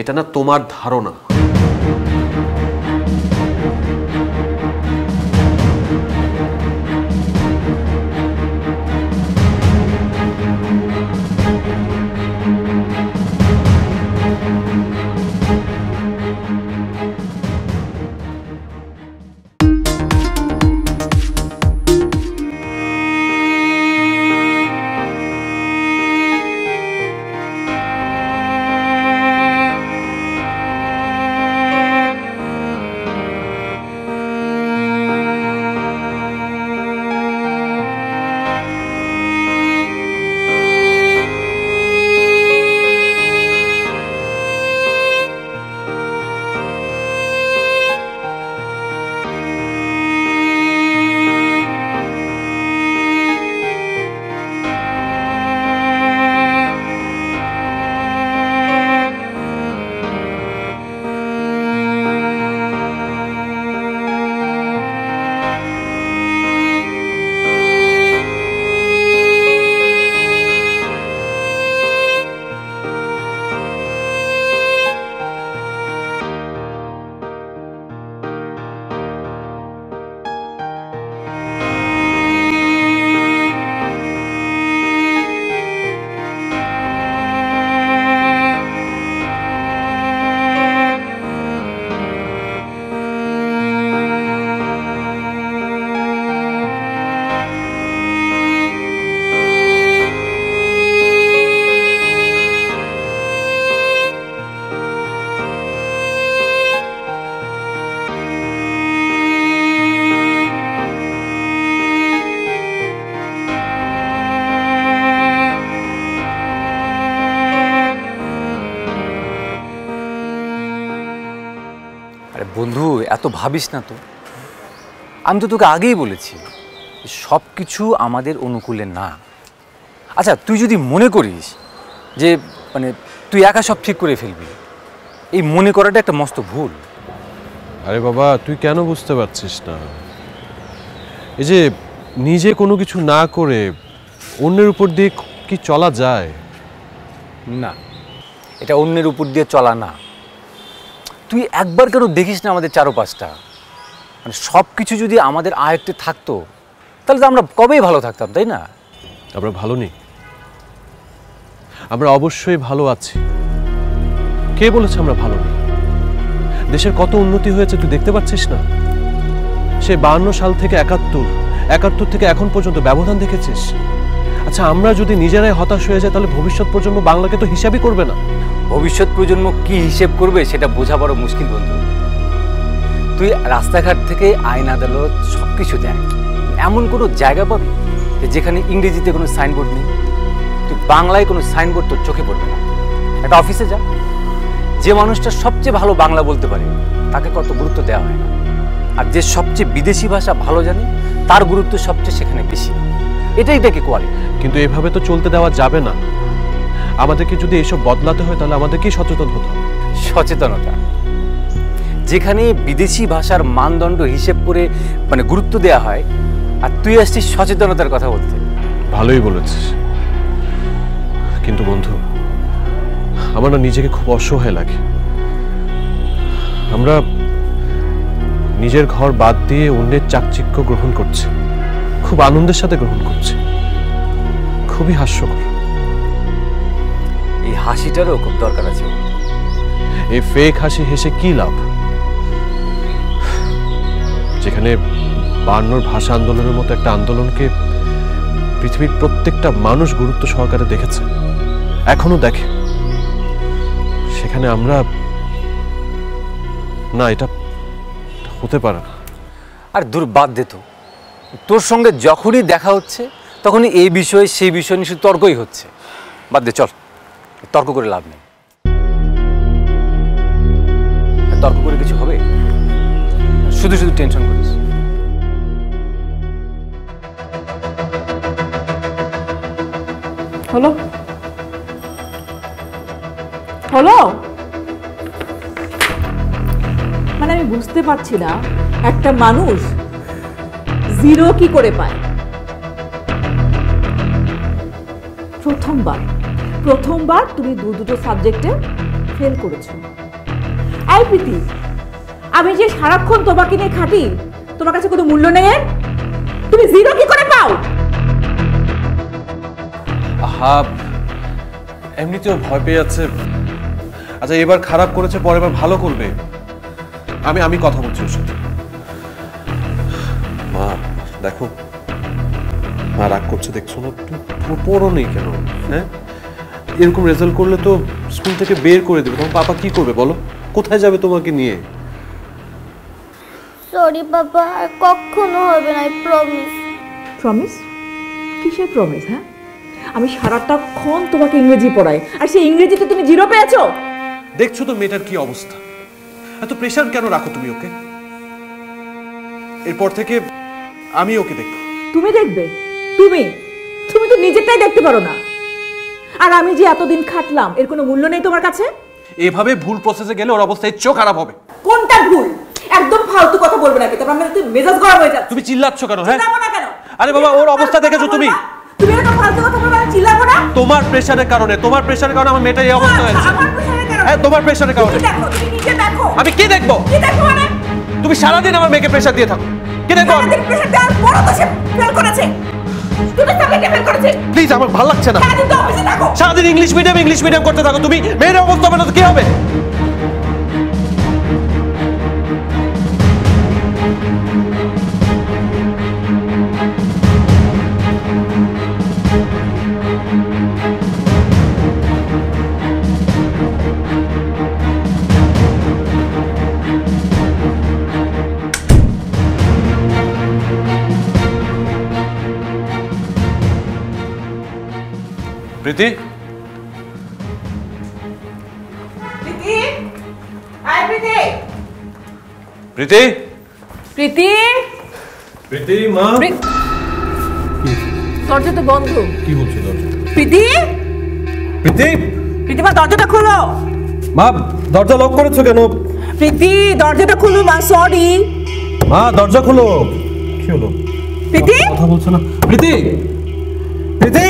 এটা না তোমার ধারণা। এত ভাবিস না তো। আমি তো তোকে আগেই বলেছি সব কিছু আমাদের অনুকূলে না। আচ্ছা, তুই যদি মনে করিস যে মানে তুই একা সব ঠিক করে ফেলবি, এই মনে করাটা একটা মস্ত ভুল। আরে বাবা, তুই কেন বুঝতে পারছিস না? এই যে নিজে কোনো কিছু না করে অন্যের উপর দিয়ে কি চলা যায়? না, এটা অন্যের উপর দিয়ে চলা না। তুই একবার কেন দেখিস না আমাদের চারপাশটা, মানে সব কিছু যদি আমাদের আয়ত্তে থাকতো তাহলে তো আমরা কবেই ভালো থাকতাম, তাই না? আমরা ভালো নেই? আমরা অবশ্যই ভালো আছি। কে বলেছে আমরা ভালো নেই? দেশের কত উন্নতি হয়েছে তুই দেখতে পাচ্ছিস না? সে 52 সাল থেকে 71 থেকে এখন পর্যন্ত ব্যবধান দেখেছিস। আচ্ছা, আমরা যদি নিজেরাই হতাশ হয়ে যাই তাহলে ভবিষ্যৎ প্রজন্ম বাংলাকে তো হিসাবই করবে না। ভবিষ্যৎ প্রজন্ম কি হিসেব করবে সেটা বোঝা বড় মুশকিল বন্ধু। তুই রাস্তাঘাট থেকে আইন আদালত সব কিছু দেখ, এমন কোনো জায়গা পাবি যেখানে ইংরেজিতে কোনো সাইনবোর্ড নেই? তুই বাংলায় কোনো সাইনবোর্ড তোর চোখে পড়বে না। একটা অফিসে যা, যে মানুষটা সবচেয়ে ভালো বাংলা বলতে পারে তাকে কত গুরুত্ব দেওয়া হয় না, আর যে সবচেয়ে বিদেশি ভাষা ভালো জানে তার গুরুত্ব সবচেয়ে সেখানে বেশি। এটাই দেখে কোয়ালিটি। কিন্তু এভাবে তো চলতে দেওয়া যাবে না। আমাদেরকে যদি এসব বদলাতে হয় তাহলে আমাদেরকেই সচেতন হতে হবে। সচেতনতা? যেখানে বিদেশি ভাষার মানদণ্ড হিসেব করে মানে গুরুত্ব দেওয়া হয়, আর তুই আসছিস সচেতনতার কথা বলতে। ভালোই বলেছিস, কিন্তু বন্ধু আমার না নিজেকে খুব অসহায় লাগে। আমরা নিজের ঘর বাদ দিয়ে অন্যের চাকচিক্য গ্রহণ করছি, খুব আনন্দের সাথে গ্রহণ করছি। খুবই হাস্যকর। এই হাসিটারও খুব দরকার আছে। এই ফেক হাসি হেসে কি লাভ? যেখানে 52 ভাষা আন্দোলনের মতো একটা আন্দোলনকে পৃথিবীর প্রত্যেকটা মানুষ গুরুত্ব সহকারে দেখেছে, এখনো দেখে, সেখানে আমরা না, এটা হতে পারে না। আর দূর বাদ দে তো, তোর সঙ্গে যখনই দেখা হচ্ছে তখনই এই বিষয়ে সেই বিষয় নিয়ে শুধু তর্কই হচ্ছে। বাদ দে, চল, তর্ক করে লাভ নেই। তর্ক করে কিছু হবে? শুধু শুধু টেনশন করিস। হলো হলো মানে আমি বুঝতে পারছি না একটা মানুষ জিরো কি করে পায়। প্রথমবার তুমি দুটো সাবজেক্টে ফেল করেছো। এই প্রীতি, আমি যে সারাক্ষণ তোমাকে নিয়ে খাটি, তোমার কাছে কোনো মূল্য নেই? তুমি জিরো কি করে পাও? আহা, এমনিতেও ভয় পেয়ে যাচ্ছে। আচ্ছা, এবার খারাপ করেছে, পরের বার ভালো করবে। আমি কথা বলছি ওর সাথে। মা দেখো, মা রাগ করছে দেখছো না? তুমি পড়ো নেই কেন? হ্যাঁ, এরকম রেজাল্ট করলে তো স্কুল থেকে বের করে দেবে। তোমার পাপা কি করবে বলো? কোথায় যাবে তোমাকে নিয়ে? সরি বাবা, আর কখনো হবে না, প্রমিস। প্রমিস? কিসের প্রমিস? হ্যাঁ, আমি সারাটাক্ষণ তোমাকে ইংরেজি পড়াই, আর সেই ইংরেজিতে তুমি জিরো পেয়েছো। দেখছো তো মেয়েটার কি অবস্থা। এত প্রেশার কেন রাখো তুমি ওকে? এরপর থেকে আমি ওকে দেখবো। তুমি দেখবে? তুমি তো নিজেরটাই দেখতে পারো না। আর আমি যে এতদিন খাটলাম, এর কোনো মূল্য নেই তোমার কাছে? এভাবে ভুল প্রসেসে গেলে ওর অবস্থা চোখ খারাপ হবে। কোনটা ভুল? একদম ফালতু কথা বলবে না, তারপর আমি তুই মেজাজ গরম হয়ে যাচ্ছে। তুমি চিল্লাচ্ছ কেন? হ্যাঁ, চিল্লাবো না কেন? আরে বাবা, ওর অবস্থা দেখেছো তুমি? তুমি এত ফালতু কথা বলবে, আমি চিল্লাবো না? তোমার প্রেশারের কারণে আমার মেয়েটা এই অবস্থা হয়েছে। আমার প্রেশারের কারণে? হ্যাঁ, তোমার প্রেশারের কারণে। তুমি দেখো, তুমি নিজে দেখো। আমি কি দেখবো? কি দেখো মানে? তুমি সারাদিন আমার মেয়েকে প্রেশার দিয়ে থাকো। কি দেখবো আমি? সারাদিন প্রেশার দেওয়ার পরও তো সে ফেল করেছে। তুমি সাবজেক্টে ফেল করেছে। প্লিজ, আমার ভালো লাগছে না। সারাদিন তো অফিসে থাকো। সারাদিন ইংলিশ মিডিয়াম করতে থাকো তুমি। মেয়ের অবস্থা হবে না তো কি হবে? প্রীতি, প্রীতি, আয় প্রীতি। প্রীতি প্রীতি প্রীতি মা দরজা তো বন্ধ। কি বলছো দরজা? প্রীতি প্রীতি প্রীতি মা দরজাটা খোলো। মা দরজা লক করেছো কেন? প্রীতি দরজাটা খুলো মা, সরি। মা দরজা খোলো। কি হলো? প্রীতি কথা বলছো না? প্রীতি প্রীতি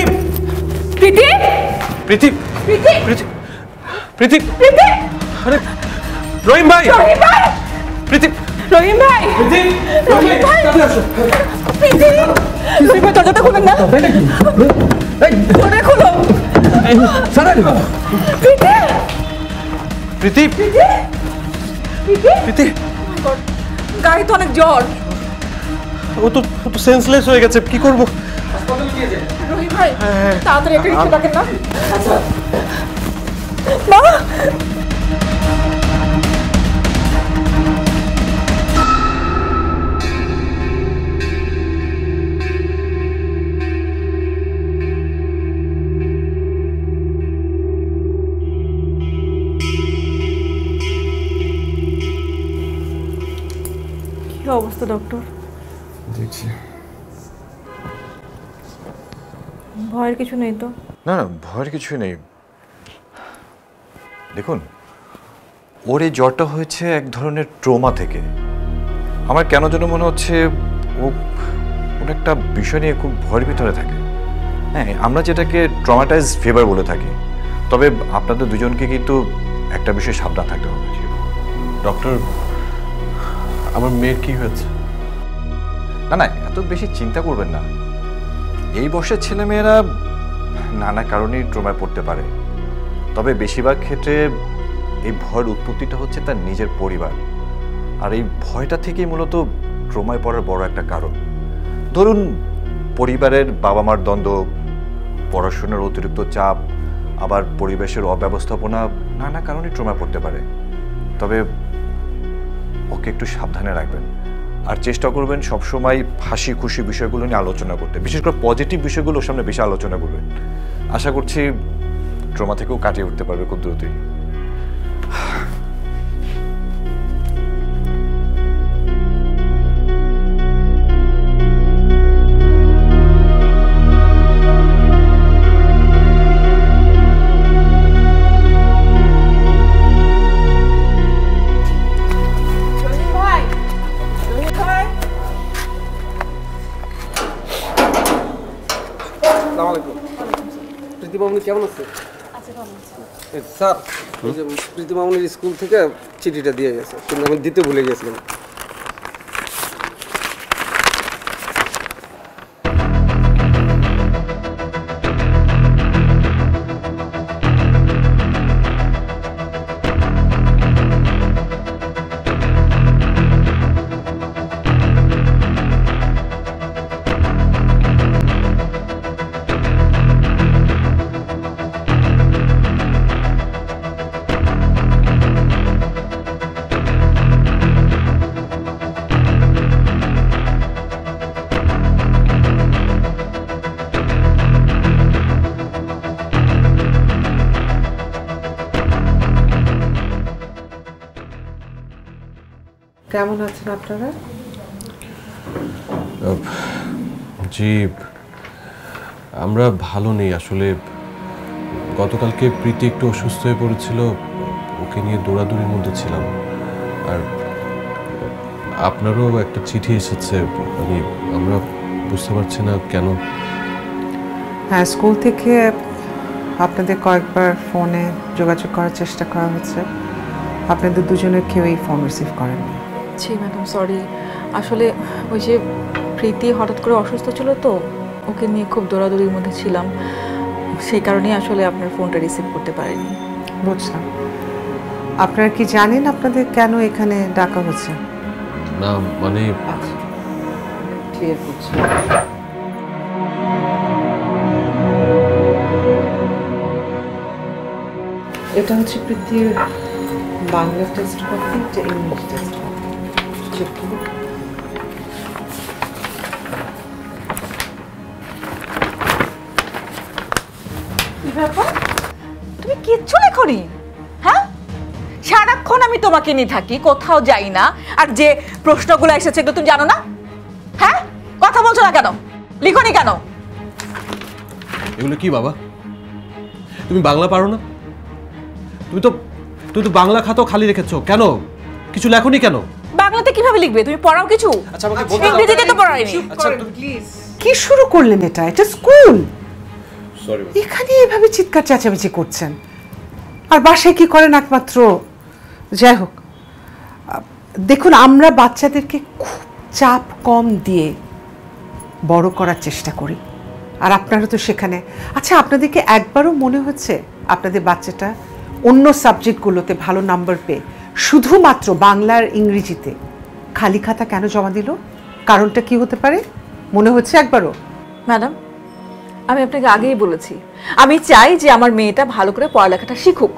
প্রীতি প্রীতি প্রীতি প্রীতি প্রীতি প্রীতি আরে রহিম ভাই রহিম ভাই প্রীতি রহিম ভাই প্রীতি রহিম ভাই কাছে আসো। প্রীতি রহিম ভাই দরজাটা খুলেন না, দরজা খুলো। প্রীতি প্রীতি প্রীতি গায়ে তো অনেক জ্বর। ও তো সেন্সলেস হয়ে গেছে, কি করব? রহিম ভাই তাড়াতাড়ি একটা রিক্সা ডাকেন না। মা কি অবস্থা ডক্টর? দেখছি। ভয়ের কিছু নেই তো? না না, ভয়ের কিছুই নেই। দেখুন, ওর এই জ্বরটা হয়েছে এক ধরনের ট্রমা থেকে। আমার কেন যেন মনে হচ্ছে ও কোনো একটা বিষয় নিয়ে খুব ভয়ের ভিতরে থাকে। হ্যাঁ, আমরা যেটাকে ট্রমাটাইজ ফিভার বলে থাকি। তবে আপনাদের দুজনকে কিন্তু একটা বিষয়ে সাবধান থাকতে হবে। ডক্টর, আমার মেয়ের কি হয়েছে? না না, এত বেশি চিন্তা করবেন না। এই বয়সের ছেলেমেয়েরা নানা কারণেই ট্রমায় পড়তে পারে। তবে বেশিরভাগ ক্ষেত্রে এই ভয়ের উৎপত্তিটা হচ্ছে তার নিজের পরিবার, আর এই ভয়টা থেকেই মূলত ট্রমায় পড়ার বড় একটা কারণ। ধরুন, পরিবারের বাবা মার দ্বন্দ্ব, পড়াশোনার অতিরিক্ত চাপ, আবার পরিবেশের অব্যবস্থাপনা, নানা কারণেই ট্রমায় পড়তে পারে। তবে ওকে একটু সাবধানে রাখবেন, আর চেষ্টা করবেন সবসময় হাসি খুশি বিষয়গুলো নিয়ে আলোচনা করতে, বিশেষ করে পজিটিভ বিষয়গুলোর সামনে বেশি আলোচনা করবেন। আশা করছি ট্রমা থেকেও কাটিয়ে উঠতে পারবে খুব দ্রুতই। প্রীতি মামনি কেমন আছে? স্যার, ওই যে প্রীতি মামনির স্কুল থেকে চিঠিটা দিয়ে গেছে, কিন্তু আমি দিতে ভুলে গেছিলাম। কেমন আছেন আপনারা? জি, আমরা ভালো নেই আসলে। গতকালকে প্রীতি একটু অসুস্থ হয়ে পড়েছিল, ওকে নিয়ে দৌড়াদৌড়ির মধ্যে ছিলাম। আর আপনারও একটা চিঠি এসেছে, আমরা বুঝতে পারছি না কেন। হ্যাঁ, স্কুল থেকে আপনাদের কয়েকবার ফোনে যোগাযোগ করার চেষ্টা করা হয়েছে। আপনাদের দুজনের কেউই ফোন রিসিভ করেননি। জি ম্যাডাম, সরি। আসলে ওই যে প্রীতি হঠাৎ করে অসুস্থ ছিল, তো ওকে নিয়ে খুব দৌড়াদৌড়ির মধ্যে ছিলাম, সেই কারণেই আসলে আপনার ফোনটা রিসিভ করতে পারিনি। বুঝলাম। আপনারা কি জানেন আপনাদের কেন এখানে ডাকা হচ্ছে? না মানে আচ্ছা, ক্লিয়ার করছি। এটা হচ্ছে প্রীতির বাংলা টেস্ট কপি, এটা ইংলিশ টেস্ট কপি। চেক করুন। কি ব্যাপার, তুমি কিচ্ছু লেখনি? হ্যাঁ, সারাক্ষণ আমি তোমাকে নিয়ে থাকি, কোথাও যাই না, আর যে প্রশ্নগুলো এসেছে এগুলো তুমি জানো না? হ্যাঁ, কথা বলছো না কেন? লিখোনি কেন? এগুলো কি বাবা? তুমি বাংলা পারো না? তুমি তো বাংলা খাতাও খালি রেখেছো কেন? কিছু লেখোনি কেন? বাংলাতে কিভাবে লিখবে? তুমি পড়াও কিছু? আচ্ছা আমাকে বলতে দাও। ইংরেজিতে তো পড়াইনি। আচ্ছা প্লিজ, কি শুরু করলেন? এটা স্কুল। সরি। এখানে এভাবে চিৎকার চেঁচামেচি করছেন, আর বাসায় কি করেন একমাত্র? যাই হোক, দেখুন, আমরা বাচ্চাদেরকে খুব চাপ কম দিয়ে বড় করার চেষ্টা করি, আর আপনারা তো সেখানে। আচ্ছা, আপনাদেরকে একবারও মনে হচ্ছে আপনাদের বাচ্চাটা অন্য সাবজেক্টগুলোতে ভালো নাম্বার পেয়ে শুধুমাত্র বাংলা আর ইংরেজিতে খালি খাতা কেন জমা দিল? কারণটা কি হতে পারে মনে হচ্ছে একবারও? ম্যাডাম, আমি আপনাকে আগেই বলেছি, আমি চাই যে আমার মেয়েটা ভালো করে পড়ালেখাটা শিখুক।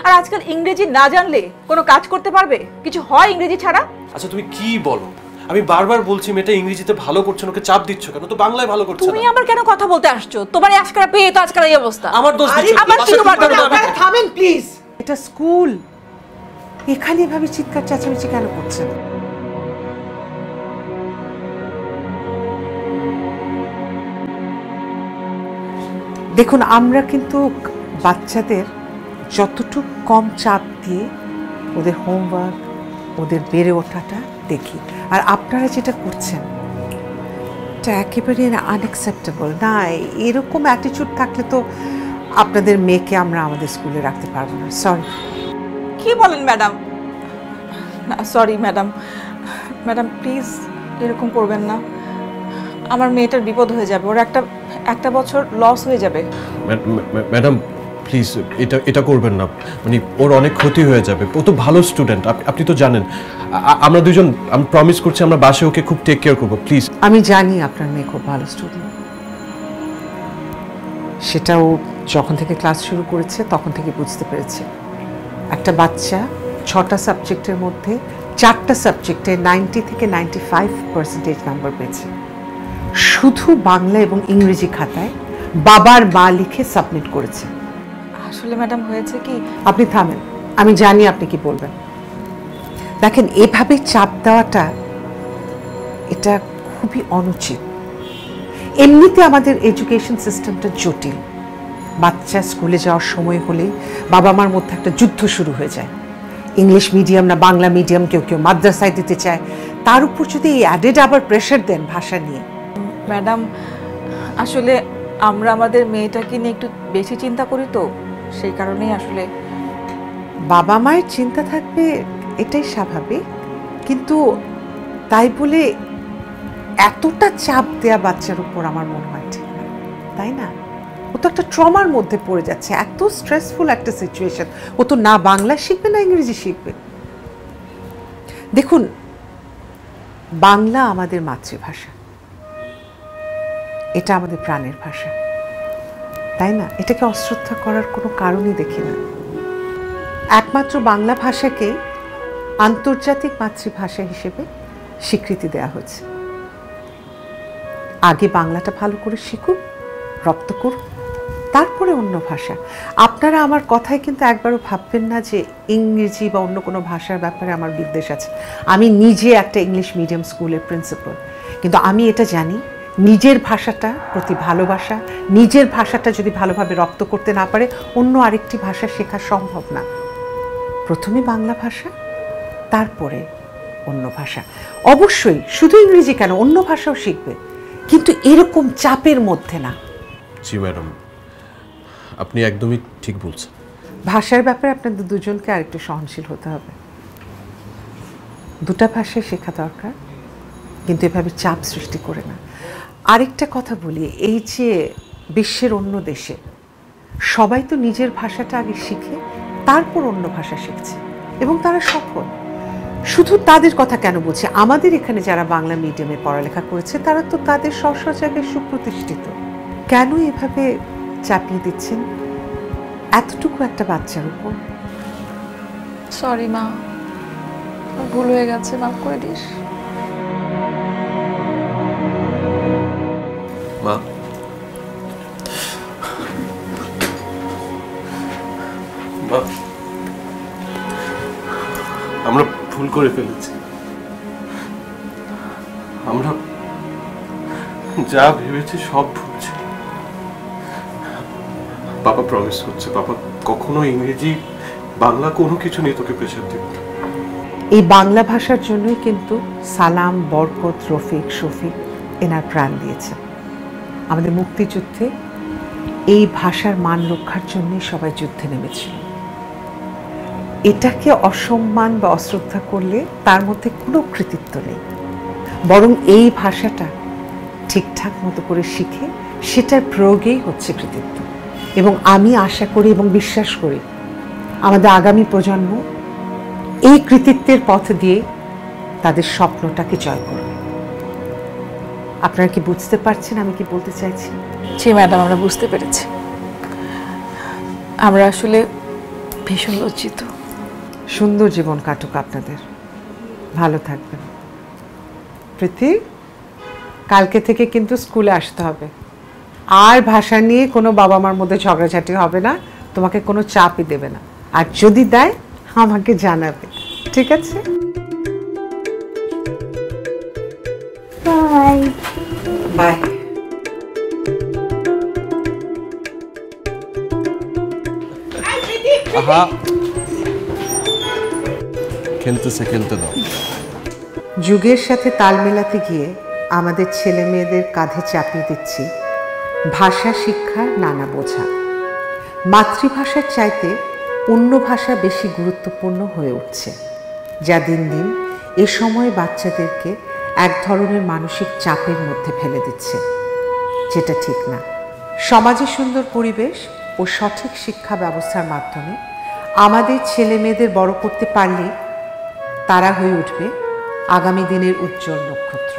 আর আজকাল ইংরেজি না জানলে কোনো কাজ করতে পারবে? কিছু হয় ইংরেজি ছাড়া? আচ্ছা তুমি কি বলো? আমি বারবার বলছি মেয়েটা ইংরেজিতে ভালো করছে, ওকে চাপ দিচ্ছ কেন? তো বাংলায় ভালো করছে না। তুমি আমার কেন কথা বলতে আসছো? তোমার আজকাল পেয়ে তো আজকাল এই অবস্থা। আমার দোষ দিচ্ছ? আমার কি তোমার দোষ? থামেন প্লিজ, এটা স্কুল, এখানে এভাবে চিৎকার চেঁচামেচি কেন করছেন? দেখুন, আমরা কিন্তু বাচ্চাদের যতটুকু কম চাপ দিয়ে ওদের হোমওয়ার্ক, ওদের বেড়ে ওঠাটা দেখি, আর আপনারা যেটা করছেন এটা একেবারে আনএক্সেপ্টেবল না। এরকম অ্যাটিটিউড থাকলে তো আপনাদের মেয়েকে আমরা আমাদের স্কুলে রাখতে পারবো না। সরি। কি বলেন ম্যাডাম? না সরি ম্যাডাম, ম্যাডাম প্লিজ এরকম করবেন না। আমার মেয়েটার বিপদ হয়ে যাবে, ওর একটা বছর লস হয়ে যাবে। ম্যাডাম প্লিজ এটা করবেন না, মানে ওর অনেক ক্ষতি হয়ে যাবে। ও তো ভালো স্টুডেন্ট, আপনি তো জানেন। আমরা দুজন, আমি প্রমিস করছি আমরা বাসে ওকে খুব টেক কেয়ার করবো, প্লিজ। আমি জানি আপনার মেয়ে খুব ভালো স্টুডেন্ট, সেটাও যখন থেকে ক্লাস শুরু করেছে তখন থেকে বুঝতে পেরেছে। একটা বাচ্চা 6টা সাবজেক্টের মধ্যে 4টা সাবজেক্টে 90 থেকে 95% নাম্বার পেয়েছে, শুধু বাংলা এবং ইংরেজি খাতায় বাবার মা লিখে সাবমিট করেছে। আসলে ম্যাডাম হয়েছে কি, আপনি থামেন, আমি জানি আপনি কি বলবেন। দেখেন, এভাবে চাপ দেওয়াটা এটা খুবই অনুচিত। এমনিতে আমাদের এডুকেশন সিস্টেমটা জটিল। বাচ্চা স্কুলে যাওয়ার সময় হলেই বাবা মার মধ্যে একটা যুদ্ধ শুরু হয়ে যায়। ইংলিশ মিডিয়াম না বাংলা মিডিয়াম, কেউ কেউ মাদ্রাসায় দিতে চায়। তার উপর যদি এই অ্যাডেড আবার প্রেশার দেন ভাষা নিয়ে। ম্যাডাম আসলে আমরা আমাদের মেয়েটাকে নিয়ে একটু বেশি চিন্তা করি, তো সেই কারণেই আসলে। বাবা মায়ের চিন্তা থাকবে, এটাই স্বাভাবিক, কিন্তু তাই বলে এতটা চাপ দেয়া বাচ্চার উপর আমার মনে হয় ঠিক না, তাই না? ও তো একটা ট্রমার মধ্যে পড়ে যাচ্ছে, এত স্ট্রেসফুল একটা সিচুয়েশন। ও তো না বাংলা শিখবে না ইংরেজি শিখবে। দেখুন, বাংলা আমাদের মাতৃভাষা, এটা আমাদের প্রাণের ভাষা, তাই না? এটাকে অশ্রদ্ধা করার কোনো কারণই দেখি না। একমাত্র বাংলা ভাষাকে আন্তর্জাতিক মাতৃভাষা হিসেবে স্বীকৃতি দেওয়া হয়েছে। আগে বাংলাটা ভালো করে শিখুক, রপ্ত করুক, তারপরে অন্য ভাষা। আপনারা আমার কথায় কিন্তু একবারও ভাববেন না যে ইংরেজি বা অন্য কোনো ভাষার ব্যাপারে আমার বিদ্বেষ আছে। আমি নিজে একটা ইংলিশ মিডিয়াম স্কুলের প্রিন্সিপাল, কিন্তু আমি এটা জানি নিজের ভাষাটা প্রতি ভালোবাসা, নিজের ভাষাটা যদি ভালোভাবে রপ্ত করতে না পারে অন্য আরেকটি ভাষা শেখা সম্ভব না। প্রথমে বাংলা ভাষা, তারপরে অন্য ভাষা। অবশ্যই শুধু ইংরেজি কেন, অন্য ভাষাও শিখবে, কিন্তু এরকম চাপের মধ্যে না। জি ম্যাডাম, আপনি একদমই ঠিক বলছেন। ভাষার ব্যাপারে আপনাদের দুজনকে আরেকটু সহনশীল হতে হবে। দুটা ভাষায় শেখা দরকার, কিন্তু এভাবে চাপ সৃষ্টি করে না। আরেকটা কথা বলি, এই যে বিশ্বের অন্য দেশে সবাই তো নিজের ভাষাটা আগে শিখে তারপর অন্য ভাষা শিখছে এবং তারা সফল। শুধু তাদের কথা কেন বলছি, আমাদের এখানে যারা বাংলা মিডিয়ামে পড়ালেখা করেছে তারা তো তাদের স্ব জায়গায় সুপ্রতিষ্ঠিত। কেন এভাবে চাপিয়ে দিচ্ছেন এতটুকু একটা বাচ্চার উপর? সরি মা, ভুল হয়ে গেছে, মাফ করে দিস। মা, মা, আমরা ভুল করে ফেলেছি। আমরা যা ভেবেছি সব ভুল ছিল। বাবা প্রমিস করছে, বাবা কখনো ইংরেজি বাংলা কোনো কিছু নিয়ে তোকে প্রেশার দেবে না। এই বাংলা ভাষার জন্যই কিন্তু সালাম, বরকত, রফিক, শফিক এনার প্রাণ দিয়েছে। আমাদের মুক্তিযুদ্ধে এই ভাষার মান রক্ষার জন্যই সবাই যুদ্ধে নেমেছিল। এটাকে অসম্মান বা অশ্রদ্ধা করলে তার মধ্যে কোনো কৃতিত্ব নেই, বরং এই ভাষাটা ঠিকঠাক মতো করে শিখে সেটার প্রয়োগেই হচ্ছে কৃতিত্ব। এবং আমি আশা করি এবং বিশ্বাস করি আমাদের আগামী প্রজন্ম এই কৃতিত্বের পথ দিয়ে তাদের স্বপ্নটাকে জয় করবে। আপনারা কি বুঝতে পারছেন আমি কি বলতে চাইছি? জি ম্যাডাম, আমরা বুঝতে পেরেছি। আমরা আসলে ভীষণ লজ্জিত। সুন্দর জীবন কাটুক আপনাদের, ভালো থাকবেন। প্রীতি, কালকে থেকে কিন্তু স্কুলে আসতে হবে। আর ভাষা নিয়ে কোনো বাবা মার মধ্যে ঝগড়াঝাটি হবে না, তোমাকে কোনো চাপই দেবে না, আর যদি দেয় আমাকে জানাবে, ঠিক আছে? বাই। বাই। খেলতে দাও। যুগের সাথে তাল মেলাতে গিয়ে আমাদের ছেলে মেয়েদের কাঁধে চাপিয়ে দিচ্ছি ভাষা শিক্ষার নানা বোঝা। মাতৃভাষার চাইতে অন্য ভাষা বেশি গুরুত্বপূর্ণ হয়ে উঠছে, যা দিন দিন এ সময়ে বাচ্চাদেরকে এক ধরনের মানসিক চাপের মধ্যে ফেলে দিচ্ছে, যেটা ঠিক না। সমাজে সুন্দর পরিবেশ ও সঠিক শিক্ষা ব্যবস্থার মাধ্যমে আমাদের ছেলে মেয়েদের বড় করতে পারলে তারা হয়ে উঠবে আগামী দিনের উজ্জ্বল নক্ষত্র।